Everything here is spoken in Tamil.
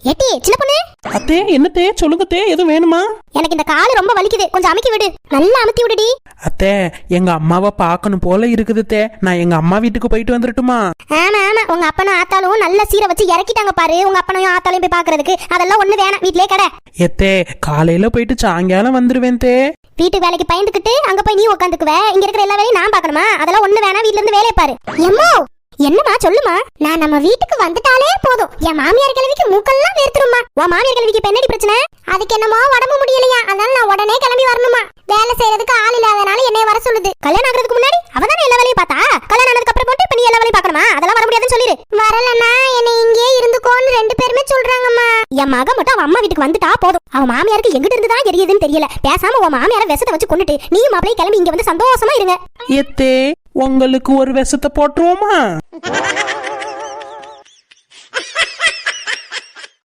ஏட்டி சின்ன பொண்ணு. அத்தே என்னத்தே சொல்லுங்க தே, எதுவும் வேணுமா? எனக்கு இந்த கால் ரொம்ப வலிக்குது, கொஞ்சம் அமுக்கி விடு. நல்லா அமுத்தி விடுடி. அத்தே எங்க அம்மாவை பார்க்கணும் போல இருக்குது தே, நான் எங்க அம்மா வீட்டுக்கு போயிட்டு வந்துட்டுமா? ஆமா ஆமா, உங்க அப்பனும் ஆத்தாலும் நல்ல சீரை வச்சு இறக்கிட்டாங்க பாரு. உங்க அப்பனையும் ஆத்தாலையும் போய் பாக்குறதுக்கு அதெல்லாம் ஒண்ணு வேணாம், வீட்லயே கடை. ஏத்தே காலையில போயிட்டு சாயங்காலம் வந்துருவேன் தே. வீட்டு வேலைக்கு பயந்துக்கிட்டு அங்க போய் நீ உட்காந்துக்குவ, இங்க இருக்கிற எல்லா வேலையும் நான் பாக்கணுமா? அதெல்லாம் ஒண்ணு வேணாம், வீட்ல இருந்து வேலையை பாரு. எம்மோ என்னமா சொல்லுமா? நான் நம்ம வீட்டுக்கு வந்துட்டாலே போதும், என் மாமியார் கிழவிக்கு மூக்கெல்லாம் வேர்த்துருமா. உன் மாமியார் கிழவிக்கு என்னடி பிரச்சனை? அதுக்கு என்னமோ உடம்பு முடியலையா, அதனால நான் உடனே கிளம்பி வரணுமா. வேலை செய்யறதுக்கு ஆள் இல்லாதனால என்னைய வர சொல்லுது. கல்யாணம் ஆகிறதுக்கு முன்னாடி அவதானே எல்லா வேலையும் பார்த்தா, கல்யாணம் ஆனதுக்கு அப்புறம் போட்டு இப்ப நீ எல்லா வேலையும் பார்க்கணுமா? அதெல்லாம் வர முடியாதுன்னு சொல்லிரு. வரலன்னா என்னை இங்கே இருந்துக்கோன்னு ரெண்டு பேருமே சொல்றாங்கம்மா. என் மக மட்டும் அவன் அம்மா வீட்டுக்கு வந்துட்டா போதும். அவன் மாமியாருக்கு எங்கிட்ட இருந்துதான் எரியுதுன்னு தெரியல. பேசாம உன் மாமியார விஷத்தை வச்சு கொண்டுட்டு நீயும் மாப்பிளையும் கிளம்பி இங்க வந்து சந்தோஷமா இருங்க. ஏத்தே உங்களுக்கு ஒரு விஷத்தை போட்டுருவோமா?